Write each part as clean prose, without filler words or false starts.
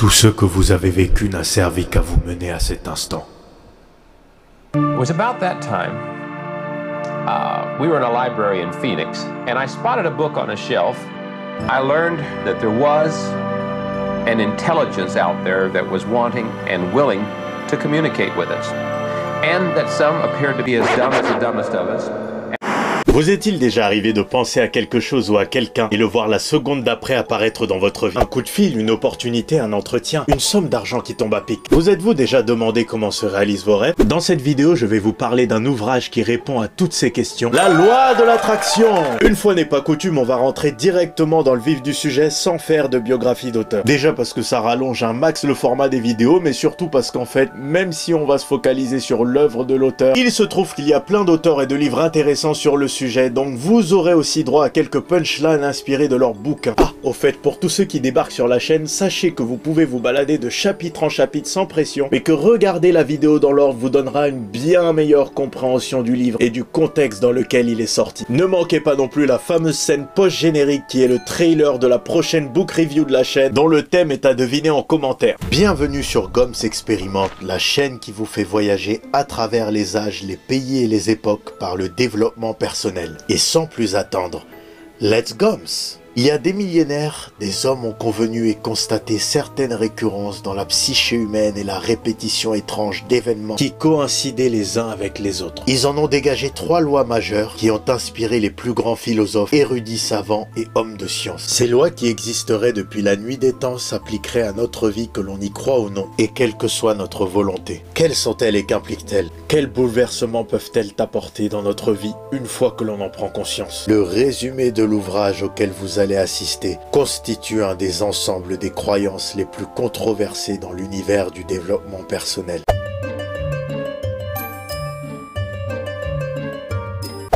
Tout ce que vous avez vécu n'a servi qu'à vous mener à cet instant. It was about that time. We were in a library in Phoenix, and I spotted a book on a shelf. I learned that there was an intelligence out there that was wanting and willing to communicate with us, and that some appeared to be as dumb as the dumbest of us. Vous est-il déjà arrivé de penser à quelque chose ou à quelqu'un et le voir la seconde d'après apparaître dans votre vie? Un coup de fil, une opportunité, un entretien, une somme d'argent qui tombe à pic. Vous êtes-vous déjà demandé comment se réalisent vos rêves? Dans cette vidéo, je vais vous parler d'un ouvrage qui répond à toutes ces questions. La loi de l'attraction! Une fois n'est pas coutume, on va rentrer directement dans le vif du sujet sans faire de biographie d'auteur. Déjà parce que ça rallonge un max le format des vidéos, mais surtout parce qu'en fait, même si on va se focaliser sur l'œuvre de l'auteur, il se trouve qu'il y a plein d'auteurs et de livres intéressants sur le sujet, donc vous aurez aussi droit à quelques punchlines inspirés de leurs bouquins. Ah, au fait, pour tous ceux qui débarquent sur la chaîne, sachez que vous pouvez vous balader de chapitre en chapitre sans pression, mais que regarder la vidéo dans l'ordre vous donnera une bien meilleure compréhension du livre et du contexte dans lequel il est sorti. Ne manquez pas non plus la fameuse scène post-générique qui est le trailer de la prochaine book review de la chaîne, dont le thème est à deviner en commentaire. Bienvenue sur Goms Expérimente, la chaîne qui vous fait voyager à travers les âges, les pays et les époques par le développement personnel. Et sans plus attendre, let's Goms! Il y a des millénaires, des hommes ont convenu et constaté certaines récurrences dans la psyché humaine et la répétition étrange d'événements qui coïncidaient les uns avec les autres. Ils en ont dégagé 3 lois majeures qui ont inspiré les plus grands philosophes, érudits savants et hommes de science. Ces lois qui existeraient depuis la nuit des temps s'appliqueraient à notre vie que l'on y croit ou non, et quelle que soit notre volonté. Quelles sont-elles et qu'impliquent-elles? Quels bouleversements peuvent-elles apporter dans notre vie une fois que l'on en prend conscience? Le résumé de l'ouvrage auquel vous allez assister constitue un des ensembles des croyances les plus controversées dans l'univers du développement personnel.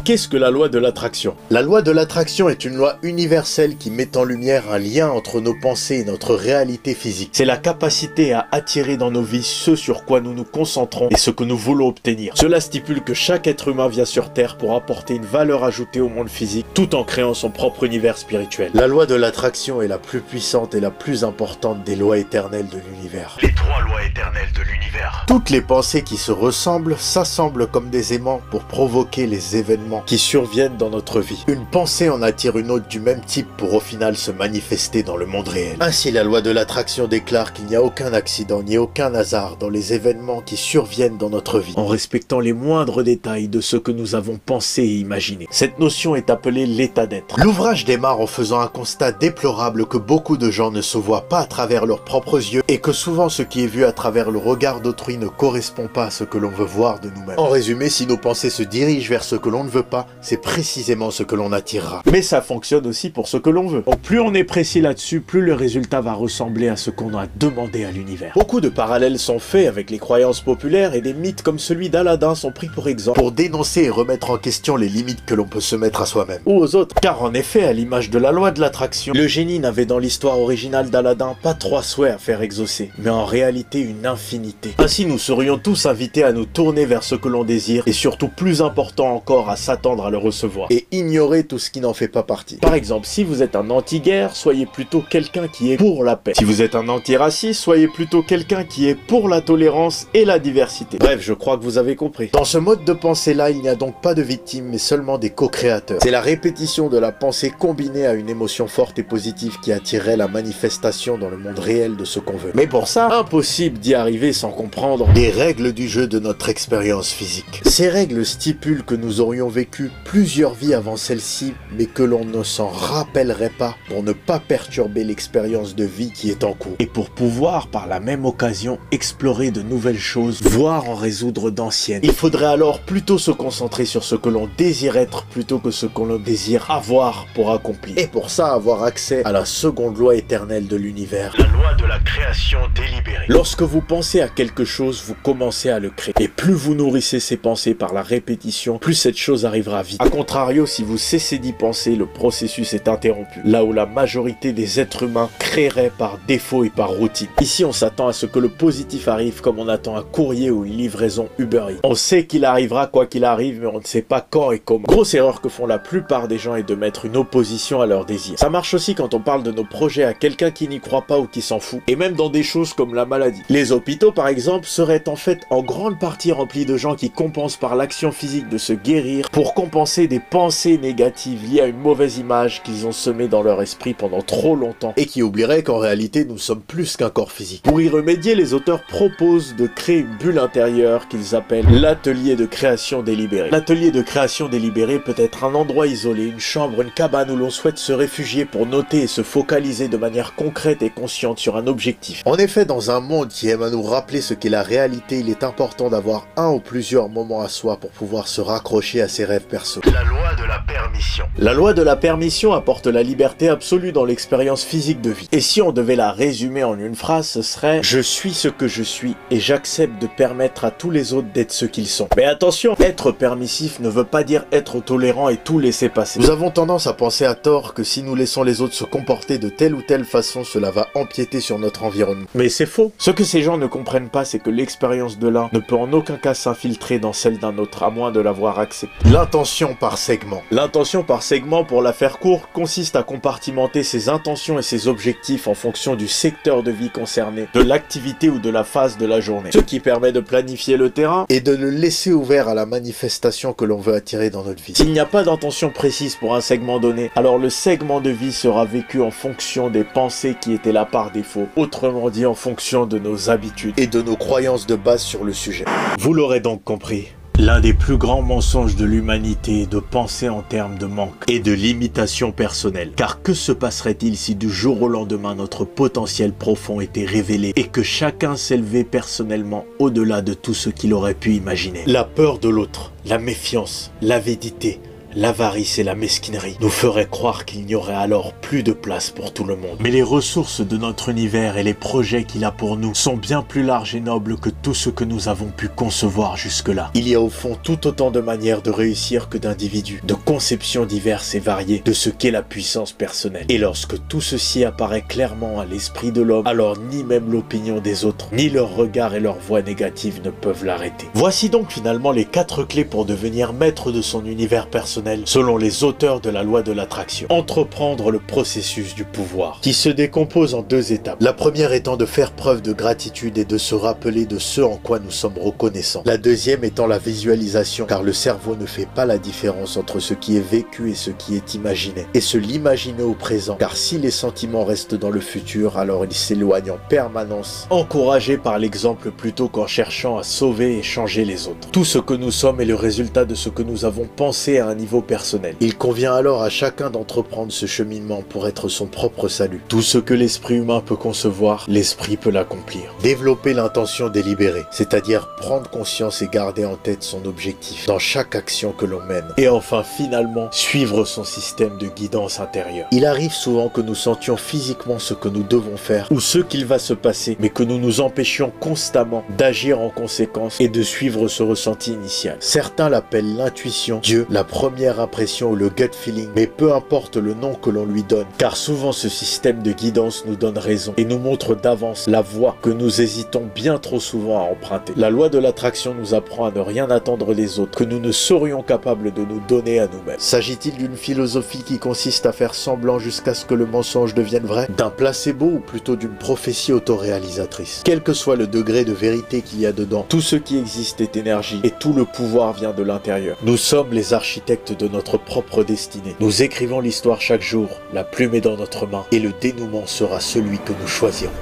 Qu'est-ce que la loi de l'attraction? La loi de l'attraction est une loi universelle qui met en lumière un lien entre nos pensées et notre réalité physique. C'est la capacité à attirer dans nos vies ce sur quoi nous nous concentrons et ce que nous voulons obtenir. Cela stipule que chaque être humain vient sur Terre pour apporter une valeur ajoutée au monde physique tout en créant son propre univers spirituel. La loi de l'attraction est la plus puissante et la plus importante des lois éternelles de l'univers. Les 3 lois éternelles de l'univers. Toutes les pensées qui se ressemblent s'assemblent comme des aimants pour provoquer les événements qui surviennent dans notre vie. Une pensée en attire une autre du même type pour au final se manifester dans le monde réel. Ainsi, la loi de l'attraction déclare qu'il n'y a aucun accident ni aucun hasard dans les événements qui surviennent dans notre vie, en respectant les moindres détails de ce que nous avons pensé et imaginé. Cette notion est appelée l'état d'être. L'ouvrage démarre en faisant un constat déplorable que beaucoup de gens ne se voient pas à travers leurs propres yeux et que souvent ce qui est vu à travers le regard d'autrui ne correspond pas à ce que l'on veut voir de nous-mêmes. En résumé, si nos pensées se dirigent vers ce que l'on ne veut pas, c'est précisément ce que l'on attirera. Mais ça fonctionne aussi pour ce que l'on veut. Donc plus on est précis là-dessus, plus le résultat va ressembler à ce qu'on a demandé à l'univers. Beaucoup de parallèles sont faits avec les croyances populaires et des mythes comme celui d'Aladin sont pris pour exemple pour dénoncer et remettre en question les limites que l'on peut se mettre à soi-même ou aux autres. Car en effet, à l'image de la loi de l'attraction, le génie n'avait dans l'histoire originale d'Aladin pas 3 souhaits à faire exaucer, mais en réalité une infinité. Ainsi, nous serions tous invités à nous tourner vers ce que l'on désire et surtout plus important encore à s'attendre à le recevoir et ignorer tout ce qui n'en fait pas partie. Par exemple, si vous êtes un anti-guerre, soyez plutôt quelqu'un qui est pour la paix. Si vous êtes un anti-raciste, soyez plutôt quelqu'un qui est pour la tolérance et la diversité. Bref, je crois que vous avez compris. Dans ce mode de pensée-là, il n'y a donc pas de victimes, mais seulement des co-créateurs. C'est la répétition de la pensée combinée à une émotion forte et positive qui attirerait la manifestation dans le monde réel de ce qu'on veut. Mais pour ça, impossible d'y arriver sans comprendre les règles du jeu de notre expérience physique. Ces règles stipulent que nous aurions vécu plusieurs vies avant celle-ci, mais que l'on ne s'en rappellerait pas pour ne pas perturber l'expérience de vie qui est en cours. Et pour pouvoir, par la même occasion, explorer de nouvelles choses, voire en résoudre d'anciennes. Il faudrait alors plutôt se concentrer sur ce que l'on désire être plutôt que ce qu'on désire avoir pour accomplir. Et pour ça, avoir accès à la seconde loi éternelle de l'univers. La loi de la création délibérée. Lorsque vous pensez à quelque chose, vous commencez à le créer. Et plus vous nourrissez ces pensées par la répétition, plus cette chose vous arrivera vite. A contrario, si vous cessez d'y penser, le processus est interrompu. Là où la majorité des êtres humains créeraient par défaut et par routine. Ici, on s'attend à ce que le positif arrive comme on attend un courrier ou une livraison Uber Eats. On sait qu'il arrivera quoi qu'il arrive, mais on ne sait pas quand et comment. Grosse erreur que font la plupart des gens est de mettre une opposition à leurs désirs. Ça marche aussi quand on parle de nos projets à quelqu'un qui n'y croit pas ou qui s'en fout. Et même dans des choses comme la maladie. Les hôpitaux, par exemple, seraient en fait en grande partie remplis de gens qui compensent par l'action physique de se guérir pour compenser des pensées négatives liées à une mauvaise image qu'ils ont semée dans leur esprit pendant trop longtemps et qui oublieraient qu'en réalité nous sommes plus qu'un corps physique. Pour y remédier, les auteurs proposent de créer une bulle intérieure qu'ils appellent l'atelier de création délibérée. L'atelier de création délibérée peut être un endroit isolé, une chambre, une cabane où l'on souhaite se réfugier pour noter et se focaliser de manière concrète et consciente sur un objectif. En effet, dans un monde qui aime à nous rappeler ce qu'est la réalité, il est important d'avoir un ou plusieurs moments à soi pour pouvoir se raccrocher à ses rêves perso. La loi de la permission. La loi de la permission apporte la liberté absolue dans l'expérience physique de vie. Et si on devait la résumer en une phrase, ce serait « Je suis ce que je suis et j'accepte de permettre à tous les autres d'être ce qu'ils sont ». Mais attention, être permissif ne veut pas dire être tolérant et tout laisser passer. Nous avons tendance à penser à tort que si nous laissons les autres se comporter de telle ou telle façon, cela va empiéter sur notre environnement. Mais c'est faux. Ce que ces gens ne comprennent pas, c'est que l'expérience de l'un ne peut en aucun cas s'infiltrer dans celle d'un autre, à moins de l'avoir acceptée. L'intention par segment. L'intention par segment, pour la faire court, consiste à compartimenter ses intentions et ses objectifs en fonction du secteur de vie concerné, de l'activité ou de la phase de la journée. Ce qui permet de planifier le terrain et de le laisser ouvert à la manifestation que l'on veut attirer dans notre vie. S'il n'y a pas d'intention précise pour un segment donné, alors le segment de vie sera vécu en fonction des pensées qui étaient là par défaut, autrement dit en fonction de nos habitudes et de nos croyances de base sur le sujet. Vous l'aurez donc compris. L'un des plus grands mensonges de l'humanité est de penser en termes de manque et de limitation personnelle. Car que se passerait-il si du jour au lendemain notre potentiel profond était révélé et que chacun s'élevait personnellement au-delà de tout ce qu'il aurait pu imaginer? La peur de l'autre, la méfiance, l'avidité, l'avarice et la mesquinerie nous feraient croire qu'il n'y aurait alors plus de place pour tout le monde. Mais les ressources de notre univers et les projets qu'il a pour nous sont bien plus larges et nobles que tout ce que nous avons pu concevoir jusque-là. Il y a au fond tout autant de manières de réussir que d'individus, de conceptions diverses et variées de ce qu'est la puissance personnelle. Et lorsque tout ceci apparaît clairement à l'esprit de l'homme, alors ni même l'opinion des autres, ni leur regard et leur voix négative ne peuvent l'arrêter. Voici donc finalement les 4 clés pour devenir maître de son univers personnel selon les auteurs de la loi de l'attraction. Entreprendre le processus du pouvoir, qui se décompose en 2 étapes. La première étant de faire preuve de gratitude et de se rappeler de ce en quoi nous sommes reconnaissants. La deuxième étant la visualisation, car le cerveau ne fait pas la différence entre ce qui est vécu et ce qui est imaginé. Et se l'imaginer au présent, car si les sentiments restent dans le futur, alors ils s'éloignent en permanence, encouragés par l'exemple plutôt qu'en cherchant à sauver et changer les autres. Tout ce que nous sommes est le résultat de ce que nous avons pensé à un niveau personnel. Il convient alors à chacun d'entreprendre ce cheminement pour être son propre salut. Tout ce que l'esprit humain peut concevoir, l'esprit peut l'accomplir. Développer l'intention délibérée, c'est-à-dire prendre conscience et garder en tête son objectif dans chaque action que l'on mène. Et enfin, finalement, suivre son système de guidance intérieure. Il arrive souvent que nous sentions physiquement ce que nous devons faire ou ce qu'il va se passer, mais que nous nous empêchions constamment d'agir en conséquence et de suivre ce ressenti initial. Certains l'appellent l'intuition, Dieu, la première impression ou le gut feeling, mais peu importe le nom que l'on lui donne, car souvent ce système de guidance nous donne raison et nous montre d'avance la voie que nous hésitons bien trop souvent à emprunter. La loi de l'attraction nous apprend à ne rien attendre des autres que nous ne serions capables de nous donner à nous-mêmes. S'agit-il d'une philosophie qui consiste à faire semblant jusqu'à ce que le mensonge devienne vrai, d'un placebo ou plutôt d'une prophétie autoréalisatrice? Quel que soit le degré de vérité qu'il y a dedans, tout ce qui existe est énergie et tout le pouvoir vient de l'intérieur. Nous sommes les architectes de notre propre destinée. Nous écrivons l'histoire chaque jour, la plume est dans notre main et le dénouement sera celui que nous choisirons.